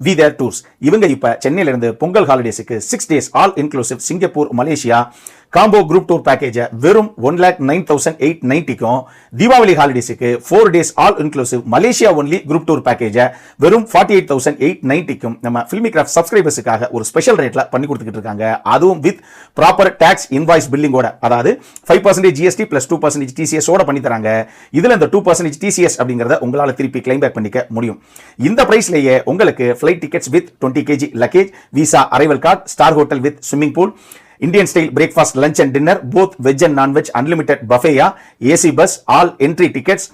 We there tours. இவங்க இப்ப சென்னையில இருந்து பொங்கல் ஹாலிடேஸுக்கு 6 days all inclusive Singapore Malaysia combo group tour பேக்கேஜை வெறும் 1,09,890க்கும், தீபாவளி ஹாலிடேஸுக்கு 4 days all inclusive Malaysia only group tour பேக்கேஜை வெறும் 48,890க்கும் நம்ம ஃபில்மி கிராஃப்ட் சப்ஸ்கிரைபர்ஸுக்காக ஒரு ஸ்பெஷல் ரேட்ல பண்ணி கொடுத்துக்கிட்டு இருக்காங்க. அதுவும் வித் ப்ராப்பர் டாக்ஸ் இன்வாய்ஸ் பில்லிங்கோட, அதாவது 5% GST பிளஸ் 2% TCS ஓட பண்ணி தராங்க. இதுல இந்த 2% TCS அப்படிங்கறத உங்களால திருப்பி கிளைம் பேக் பண்ணிக்க முடியும். இந்த பிரைஸ்லயே உங்களுக்கு flight tickets with 20 kg luggage, visa arrival card, star hotel with swimming pool, Indian style breakfast, lunch and dinner, both veg and non-veg, unlimited buffet, AC bus, all entry tickets,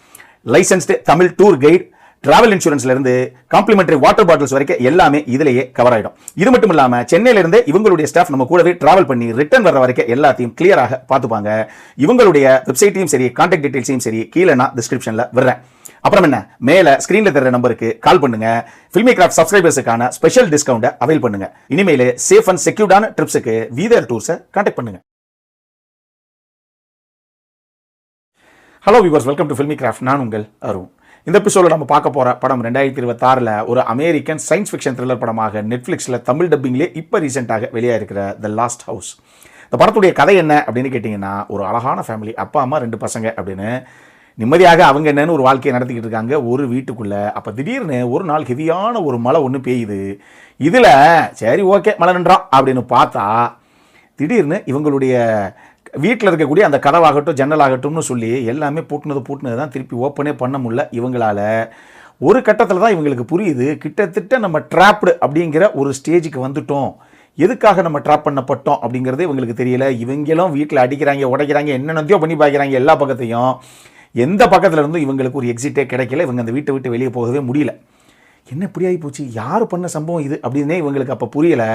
licensed Tamil tour guide, travel இன்சூரன்ஸ்ல இருந்து complimentary water bottles வரைக்கும் எல்லாமே இதுலயே cover ஆயிடும். இது மட்டும் இல்லாம சென்னையில இருந்து இவங்களுடைய ஸ்டாஃப் நம்ம கூடவே டிராவல் பண்ணி ரிட்டர்ன் வர வரைக்கும் எல்லாத்தையும் கிளியராக பார்த்துப்பாங்க. இவங்களுடைய வெப்சைட்டையும் சரி, கான்டாக்ட் டீடைல்ஸையும் சரி கீழே நான் டிஸ்கிரிப்ஷன்ல விடுறேன். அப்புறம் என்ன, மேல ஸ்கிரீன்ல தெரியற நம்பருக்கு கால் பண்ணுங்க. ஃபில்மி கிராஃப்ட் சப்ஸ்கிரைபர்ஸுக்கான ஸ்பெஷல் டிஸ்கவுண்ட் அவைல் பண்ணுங்க. இனிமேல் சேஃப் அண்ட் செக்யூர்டான ட்ரிப்ஸுக்கு வி தேர் டூர்ஸை கான்டாக்ட் பண்ணுங்க. Hello viewers, welcome to Filmy Craft. நான் உங்கள் அருண். இந்த எபிசோட நம்ம பார்க்க போற படம் 2026ல் ஒரு அமெரிக்கன் சயின்ஸ் ஃபிக்ஷன் த்ரில்லர் படமாக நெட்ஃபிளிக்ஸில் தமிழ் டப்பிங்லேயே இப்போ ரீசெண்டாக வெளியாக இருக்கிற த லாஸ்ட் ஹவுஸ். இந்த படத்துடைய கதை என்ன அப்படின்னு கேட்டிங்கன்னா, ஒரு அழகான ஃபேமிலி, அப்பா அம்மா 2 பசங்க அப்படின்னு நிம்மதியாக அவங்க என்னன்னு ஒரு வாழ்க்கையை நடத்திக்கிட்டு இருக்காங்க ஒரு வீட்டுக்குள்ளே. அப்போ திடீர்னு ஒரு நாள் ஹெவியான ஒரு மழை ஒன்று பெய்யுது. இதில் சரி ஓகே மழை நின்றான் அப்படின்னு பார்த்தா, திடீர்னு இவங்களுடைய வீட்டில் இருக்கக்கூடிய அந்த கதவாகட்டும் ஜன்னல் ஆகட்டும்னு சொல்லி எல்லாமே பூட்டினது தான் திருப்பி ஓப்பனே பண்ண முடியல இவங்களால். ஒரு கட்டத்தில் தான் இவங்களுக்கு புரியுது, கிட்டத்தட்ட நம்ம ட்ராப்டு அப்படிங்கிற ஒரு ஸ்டேஜுக்கு வந்துட்டோம். எதுக்காக நம்ம ட்ராப் பண்ணப்பட்டோம் அப்படிங்கிறதே இவங்களுக்கு தெரியல. இவங்களும் வீட்டில் அடிக்கிறாங்க, உடைக்கிறாங்க, என்னென்னத்தையோ பண்ணி பார்க்குறாங்க எல்லா பக்கத்தையும். எந்த பக்கத்தில் இருந்தும் இவங்களுக்கு ஒரு எக்ஸிட்டே கிடைக்கல. இவங்க அந்த வீட்டை விட்டு வெளியே போகவே முடியல. என்ன இப்படி ஆகி போச்சு, யார் பண்ண சம்பவம் இது அப்படின்னே இவங்களுக்கு அப்போ புரியலை.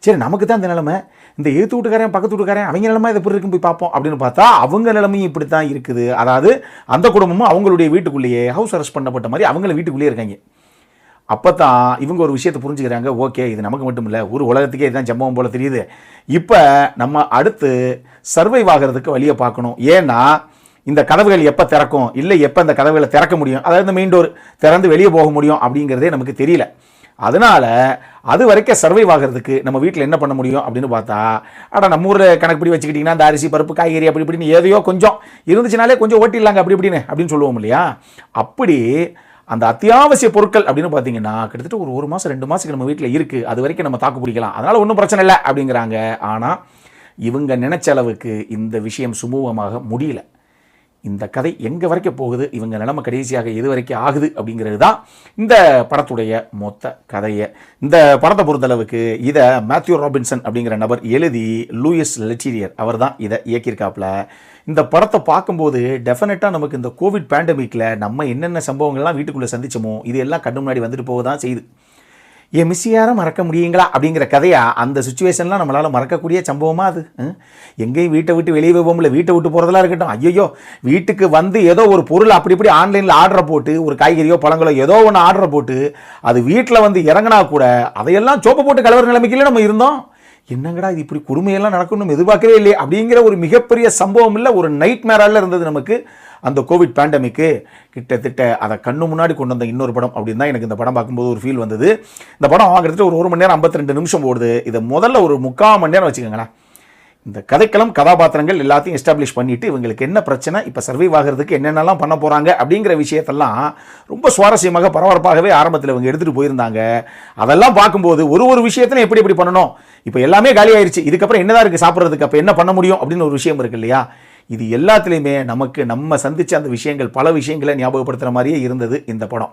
சரி நமக்கு தான் இந்த நிலைமை, இந்த எழுத்து வீட்டுக்காரன் பக்கத்து வீட்டுக்காரன் அவங்க நிலைமை இதை எப்படி இருக்குன்னு போய் பார்ப்போம் அப்படின்னு பார்த்தா அவங்க நிலைமையும் இப்படி தான் இருக்குது. அதாவது அந்த குடும்பமும் அவங்களுடைய வீட்டுக்குள்ளேயே ஹவுஸ் அரெஸ்ட் பண்ணப்பட்ட மாதிரி அவங்கள வீட்டுக்குள்ளேயே இருக்காங்க. அப்போ தான் இவங்க ஒரு விஷயத்தை புரிஞ்சுக்கிறாங்க, ஓகே இது நமக்கு மட்டும் இல்லை, ஒரு உலகத்துக்கே இதுதான் சம்பவம் போல் தெரியுது. இப்போ நம்ம அடுத்து சர்வைவ் ஆகிறதுக்கு வழியை பார்க்கணும். ஏன்னா இந்த கதவுகள் எப்போ திறக்கும், இல்லை எப்போ இந்த கதவுகளை திறக்க முடியும், அதாவது இந்த மெயின் டோர் திறந்து வெளியே போக முடியும் அப்படிங்கிறதே நமக்கு தெரியல. அதனால் அது வரைக்கும் சர்வைவ் ஆகிறதுக்கு நம்ம வீட்டில் என்ன பண்ண முடியும் அப்படின்னு பார்த்தா, நம்ம ஊரில் கணக்குப்படி வச்சுக்கிட்டிங்கன்னா இந்த அரிசி பருப்பு காய்கறி அப்படி இப்படின்னு எதையோ கொஞ்சம் இருந்துச்சுனாலே கொஞ்சம் ஓட்டிடலாங்க அப்படின்னு சொல்லுவோம் இல்லையா. அப்படி அந்த அத்தியாவசிய பொருட்கள் அப்படின்னு பார்த்தீங்கன்னா கிட்டத்தட்ட ஒரு 1 மாதம் 2 மாதத்துக்கு நம்ம வீட்டில் இருக்குது. அது வரைக்கும் நம்ம தாக்கு பிடிக்கலாம், அதனால் ஒன்றும் பிரச்சனை இல்லை அப்படிங்கிறாங்க. ஆனால் இவங்க நினைச்ச அளவுக்கு இந்த விஷயம் சுமூகமாக முடியல. இந்த கதை எங்கே வரைக்கும் போகுது, இவங்க நிலைமை கடைசியாக எது வரைக்கும் ஆகுது அப்படிங்கிறது தான் இந்த படத்துடைய மொத்த கதையை. இந்த படத்தை பொறுத்தளவுக்கு இதை மேத்யூ ராபின்சன் அப்படிங்கிற நபர் எழுதி லூயிஸ் லெட்டிரியர் அவர் தான் இதை இயக்கியிருக்காப்புல. இந்த படத்தை பார்க்கும்போது டெஃபினட்டாக நமக்கு இந்த கோவிட் பேண்டமிக்கில் நம்ம என்னென்ன சம்பவங்கள்லாம் வீட்டுக்குள்ளே சந்திச்சோமோ இது எல்லாம் கண்ணு முன்னாடி வந்துட்டு போக தான் செய்யுது. என் மிஸ் யாரும் மறக்க முடியுங்களா அப்படிங்கிற கதையா அந்த சுச்சுவேஷன்லாம் நம்மளால் மறக்கக்கூடிய சம்பவமாக அது. எங்கேயும் வீட்டை விட்டு வெளியே போகும்ல, வீட்டை விட்டு போகிறதெல்லாம் இருக்கட்டும், ஐயோ வீட்டுக்கு வந்து ஏதோ ஒரு பொருள் அப்படி இப்படி ஆன்லைனில் ஆர்டரை போட்டு ஒரு காய்கறியோ பழங்களோ ஏதோ ஒன்று ஆர்டரை போட்டு அது வீட்டில் வந்து இறங்கினா கூட அதையெல்லாம் சோப்பை போட்டு கலவர நிலைமைக்கிலே நம்ம இருந்தோம். என்னங்கடா இது இப்படி கொடுமையெல்லாம் நடக்கணும் எதிர்பார்க்கவே இல்லையே அப்படிங்கிற ஒரு மிகப்பெரிய சம்பவம் இல்லை, ஒரு நைட் மேரால இருந்தது நமக்கு அந்த கோவிட் பேண்டமிக்கு. கிட்டத்தட்ட அதை கண்ணு முன்னாடி கொண்டு வந்த இன்னொரு படம் அப்படின்னு தான் எனக்கு இந்த படம் பார்க்கும்போது ஒரு ஃபீல் வந்தது. இந்த படம் கிட்டத்தட்ட ஒரு 1 மணி நேரம் 52 நிமிஷம் போடுது. இதை முதல்ல ஒரு 3/4 மணி நேரம் வச்சுக்கோங்களேன். இந்த கதைக்களம் கதாபாத்திரங்கள் எல்லாத்தையும் எஸ்டாப்ளிஷ் பண்ணிட்டு இவங்களுக்கு என்ன பிரச்சனை, இப்போ சர்வைவ் ஆகிறதுக்கு என்னென்னலாம் பண்ண போகிறாங்க அப்படிங்கிற விஷயத்தெல்லாம் ரொம்ப சுவாரஸ்யமாக பரபரப்பாகவே ஆரம்பத்தில் இவங்க எடுத்துகிட்டு போயிருந்தாங்க. அதெல்லாம் பார்க்கும்போது ஒரு விஷயத்தையும் எப்படி பண்ணணும், இப்போ எல்லாமே காலி ஆயிடுச்சு, இதுக்கப்புறம் என்னதான் இருக்குது சாப்பிட்றதுக்கு, அப்போ என்ன பண்ண முடியும் அப்படின்னு ஒரு விஷயம் இருக்கு இல்லையா. இது எல்லாத்துலேயுமே நமக்கு நம்ம சந்தித்த அந்த விஷயங்கள் பல விஷயங்களை ஞாபகப்படுத்துகிற மாதிரியே இருந்தது இந்த படம்.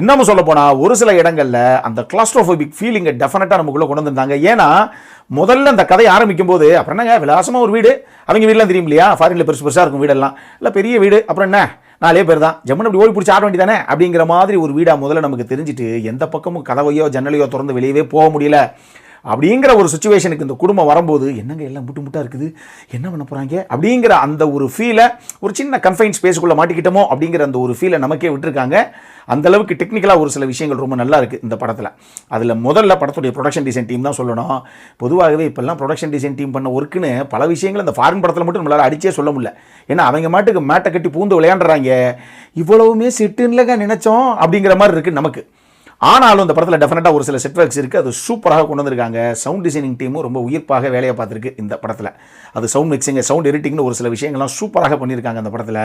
இன்னமும் சொல்ல போனால் ஒரு சில இடங்களில் அந்த கிளாஸ்ட்ரோஃபோபிக் ஃபீலிங்கை டெஃபினட்டாக நமக்குள்ளே கொண்டு வந்திருந்தாங்க. ஏன்னா முதல்ல அந்த கதை ஆரம்பிக்கும் போது அப்புறம் என்னங்க விலாசமாக ஒரு வீடு, அவங்க வீடெல்லாம் தெரியும் இல்லையா, ஃபாரினில் பெருசாக இருக்கும் வீடெல்லாம், இல்லை பெரிய வீடு, அப்புறம் என்ன 4 பேர் தான் ஜம்முன்னு அப்படி ஓடி பிடிச்சி ஆட வேண்டியதானே அப்படிங்கிற மாதிரி ஒரு வீடாக முதல்ல நமக்கு தெரிஞ்சுட்டு எந்த பக்கமும் கதவையோ ஜன்னலையோ திறந்து வெளியவே போக முடியல அப்படிங்கிற ஒரு சுச்சுவேஷனுக்கு இந்த குடும்பம் வரும்போது என்னங்க எல்லாம் முட்டாக இருக்குது, என்ன பண்ண போகிறாங்க அப்படிங்கிற அந்த ஒரு ஃபீலை, ஒரு சின்ன கன்ஃபைன் ஸ்பேஸுக்குள்ளே மாட்டிக்கிட்டோமோ அப்படிங்கிற அந்த ஒரு ஃபீலை நமக்கே விட்டுருக்காங்க. அந்தளவுக்கு டெக்னிக்கலாக ஒரு சில விஷயங்கள் ரொம்ப நல்லா இருக்குது இந்த படத்தில். அதில் முதல்ல படத்துடைய ப்ரொடக்ஷன் டிசைன் டீம் தான் சொல்லணும். பொதுவாகவே இப்போல்லாம் ப்ரொடக்ஷன் டிசைன் டீம் பண்ண ஒர்க்குன்னு பல விஷயங்கள் இந்த ஃபாரின் படத்தில் மட்டும் நம்மளால் அடிச்சே சொல்ல முடியல. ஏன்னா அவங்க மாட்டுக்கு மேட்டை கட்டி பூந்து விளையாண்டுறாங்க. இவ்வளவுமே செட்டுன்னுலங்க நினச்சோம் அப்படிங்கிற மாதிரி இருக்குது நமக்கு. ஆனாலும் இந்த படத்தில் டெஃபினட்டாக ஒரு சில செட் ஒர்க்ஸ் இருக்குது, அது சூப்பராக கொண்டு வந்திருக்காங்க. சவுண்ட் டிசைனிங் டீமும் ரொம்ப உயிர்ப்பாக வேலையை பார்த்துருக்கு இந்த படத்தில். அது சவுண்ட் மிக்சிங், சவுண்ட் எடிட்டிங்னு ஒரு சில விஷயங்கள்லாம் சூப்பராக பண்ணியிருக்காங்க அந்த படத்தில்.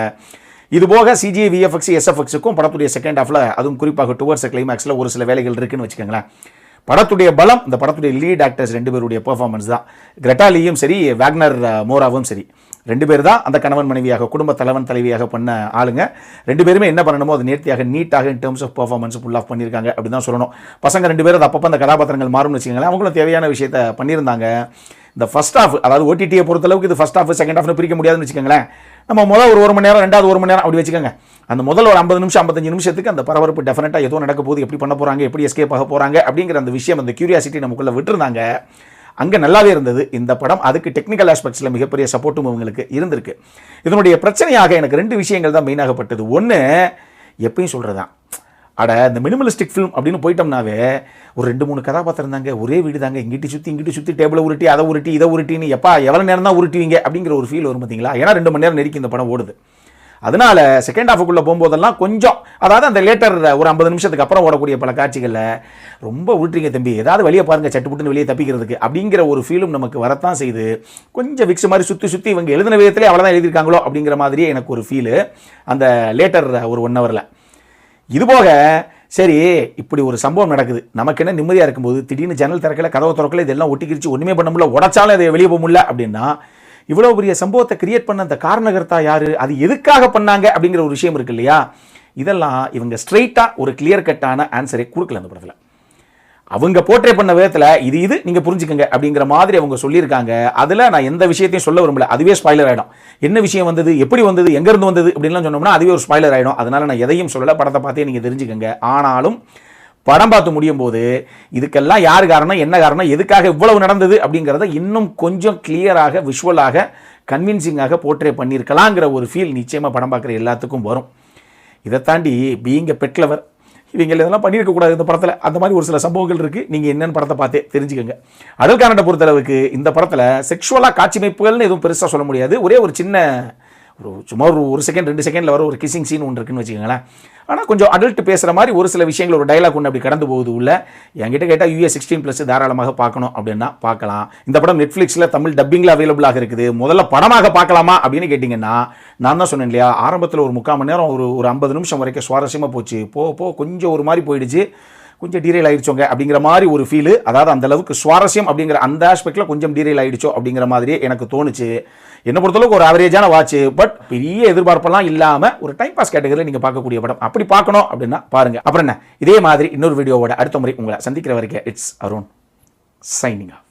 இது போக சிஜி, விஎஃப்எக்ஸ், எஸ்எஃப்எக்ஸுக்கும் படத்துடைய செகண்ட் ஹாஃபில், அதுவும் குறிப்பாக டுவர்ட்ஸ் கிளைமேக்ஸில் ஒரு சில வேலைகள் இருக்குன்னு வச்சுக்கோங்களேன். படத்துடைய பலம் இந்த படத்துடைய லீட் ஆக்டர்ஸ் 2 பேருடைய பெர்ஃபார்மன்ஸ் தான். கிரெட்டா லீயும் சரி, வேக்னர் மோராவும் சரி, 2 பேர் தான் அந்த கணவன் மனைவியாக, குடும்ப தலைவன் தலைவியாக பண்ண ஆளுங்க. 2 பேருமே என்ன பண்ணணுமோ அது நேர்த்தியாக நீட்டாக in terms of performance full off பண்ணியிருக்காங்க அப்படி தான் சொல்லணும். பசங்க 2 பேரும் அது அப்பப்போ அந்த கதாபாத்திரங்கள் மாறும்னு வச்சுக்கோங்களேன். அவங்களும் தேவையான விஷயத்தை பண்ணியிருந்தாங்க. இந்த ஃபர்ஸ்ட் ஹாஃப், அதாவது ஓடிடியை பொறுத்தளவுக்கு இது ஃபர்ஸ்ட் ஹாஃப் செகண்ட் ஹாஃப்னு பிரிக்க முடியாதுன்னு வச்சுக்கோங்களேன். நம்ம முதல் ஒரு மணி நேரம், ரெண்டாவது 1 மணி நேரம் அப்படி வச்சுக்கோங்க. அந்த முதல் ஒரு 50 நிமிஷம் 55 நிமிஷத்துக்கு அந்த பரபரப்பு டெஃபினட்டாக ஏதோ நடக்க போகுது, எப்படி பண்ண போகிறாங்க, எப்படி எஸ்கேப் ஆக போகிறாங்க அப்படிங்கிற அந்த விஷயம், அந்த கியூரியாசிட்டி நமக்குள்ளே விட்டுருந்தாங்க. அங்கே நல்லாவே இருந்தது இந்த படம். அதுக்கு டெக்னிக்கல் ஆஸ்பெக்ட்ஸில் மிகப்பெரிய சப்போர்ட்டும் இவங்களுக்கு இருந்திருக்கு. இதனுடைய பிரச்சனையாக எனக்கு 2 விஷயங்கள் தான் மெயினாகப்பட்டது. ஒன்று, எப்பயும் சொல்கிறதான், அட இந்த மினிமலிஸ்டிக் ஃபிலிம் அப்படின்னு போயிட்டோம்னாவே ஒரு 2-3 கதாபாத்திரம் தாங்க, ஒரே வீடு தாங்க, இங்கிட்டு சுற்றி டேபிளை உருட்டி அதை உருட்டி இதை உருட்டின்னு எப்பா எவ்வளோ நேரம் தான் உருட்டுவீங்க அப்படிங்கிற ஒரு ஃபீல் வரும் பார்த்தீங்களா. ஏன்னா 2 மணி நேரம் நெருக்கி இந்த படம் ஓடுது. அதனால செகண்ட் ஹாஃபுக்குள்ளே போகும்போதெல்லாம் கொஞ்சம், அதாவது அந்த லேட்டர் ஒரு 50 நிமிஷத்துக்கு அப்புறம் ஓடக்கூடிய பல காட்சிகளில் ரொம்ப உருட்டுறீங்க தம்பி, ஏதாவது வெளியே பாருங்கள் சட்டுப்புட்டுன்னு வெளியே தப்பிக்கிறதுக்கு அப்படிங்கிற ஒரு ஃபீலும் நமக்கு வரத்தான் செய்து. கொஞ்சம் விக்ஸ் மாதிரி சுற்றி இவங்க எழுதின விதத்திலே அவ்வளோதான் எழுதியிருக்காங்களோ அப்படிங்கிற மாதிரியே எனக்கு ஒரு ஃபீலு அந்த லேட்டர் ஒரு 1 ஹவரில். இதுபோக சரி, இப்படி ஒரு சம்பவம் நடக்குது, நமக்கு என்ன நிம்மதியாக இருக்கும்போது திடீர்னு ஜன்னல் திறக்கல, கதவை திறக்கல, இதெல்லாம் ஒட்டிக்கிரிச்சு, ஒன்றுமே பண்ண முடியல, உடைச்சாலும் அதை வெளியே போக முடியல அப்படின்னா, இவ்வளோ பெரிய சம்பவத்தை கிரியேட் பண்ண அந்த காரணகர்த்தா யாரு, அது எதுக்காக பண்ணாங்க அப்படிங்கிற ஒரு விஷயம் இருக்கு இல்லையா. இதெல்லாம் இவங்க ஸ்ட்ரெயிட்டாக ஒரு கிளியர் கட்டான ஆன்சரை கொடுக்கல அந்த படத்தில். அவங்க போர்ட்ரே பண்ண விதத்தில் இது நீங்கள் புரிஞ்சுக்கங்க அப்படிங்கிற மாதிரி அவங்க சொல்லியிருக்காங்க. அதில் நான் எந்த விஷயத்தையும் சொல்ல விரும்பல, அதுவே ஸ்பாய்லர் ஆகிடும். என்ன விஷயம் வந்தது, எப்படி வந்தது, எங்கேருந்து வந்தது அப்படின்லாம் சொன்னோம்னா அதுவே ஒரு ஸ்பாய்லர் ஆகிடும். அதனால் நான் எதையும் சொல்லலை, படத்தை பார்த்தே நீங்கள் தெரிஞ்சுக்கங்க. ஆனாலும் படம் பார்த்து முடியும் போது இதுக்கெல்லாம் யார் காரணம், என்ன காரணம், எதுக்காக இவ்வளவு நடந்தது அப்படிங்கிறத இன்னும் கொஞ்சம் கிளியராக, விஷுவலாக, கன்வின்சிங்காக போர்ட்ரே பண்ணியிருக்கலாங்கிற ஒரு ஃபீல் நிச்சயமாக படம் பார்க்குற எல்லாத்துக்கும் வரும். இதை தாண்டி பீயிங் எ பெட் லவர், இவங்க இதெல்லாம் பண்ணியிருக்கக்கூடாது இந்த படத்தில், அந்த மாதிரி ஒரு சில சம்பவங்கள் இருக்குது. நீங்கள் என்னென்னு படத்தை பார்த்தே தெரிஞ்சுக்கோங்க. அடல் கானட்டை பொறுத்தளவுக்கு இந்த படத்தில் செக்ஷுவலாக காட்சிமைப்புகள்னு எதுவும் பெருசாக சொல்ல முடியாது. ஒரே ஒரு சின்ன சும்மா ஒரு செகண்ட் 2 செகண்டில் வர ஒரு கிசிங் சீன் ஒன்று இருக்குன்னு வச்சுக்கோங்களேன். ஆனால் கொஞ்சம் அடல்ட் பேசுகிற மாதிரி ஒரு சில விஷயங்கள், ஒரு டைலாக் ஒன்று அப்படி கடந்து போகுது உள்ள. என்கிட்ட கேட்டால் US 16+ தாராளமாக பார்க்கணும் அப்படின்னா பார்க்கலாம். இந்த படம் நெட்ஃப்ளிக்ஸில் தமிழ் டப்பிங்கில் அவைலபிளாக இருக்குது. முதல்ல படமாக பார்க்கலாமா அப்படின்னு கேட்டிங்கன்னா, நான் தான் சொன்னேன் இல்லையா, ஆரம்பத்தில் ஒரு 3/4 மணி நேரம் ஒரு 50 நிமிஷம் வரைக்கும் சுவாரஸ்யமாக போச்சு. கொஞ்சம் ஒரு மாதிரி போயிடுச்சு, கொஞ்சம் டீரெயில் ஆகிடுச்சோங்க அப்படிங்கிற மாதிரி ஒரு ஃபீலு. அதாவது அந்தளவுக்கு சுவாரஸ்யம் அப்படிங்கிற அந்த ஆஸ்பெக்டில் கொஞ்சம் டீரெயில் ஆகிடுச்சோ அப்படிங்கிற மாதிரியே எனக்கு தோணுச்சு. என்னை பொறுத்தளவுக்கு ஒரு ஆவரேஜான வாட்ச், பட் பெரிய எதிர்பார்ப்பெல்லாம் இல்லாமல் ஒரு டைம் பாஸ் கேட்டகரியில் நீங்கள் பார்க்கக்கூடிய படம். அப்படி பார்க்கணும் அப்படின்னா பாருங்கள். அப்புறம் என்ன, இதே மாதிரி இன்னொரு வீடியோவோட அடுத்த முறை உங்களை சந்திக்கிற வரைக்கும் இட்ஸ் அருண் சைனிங் ஆஃப்.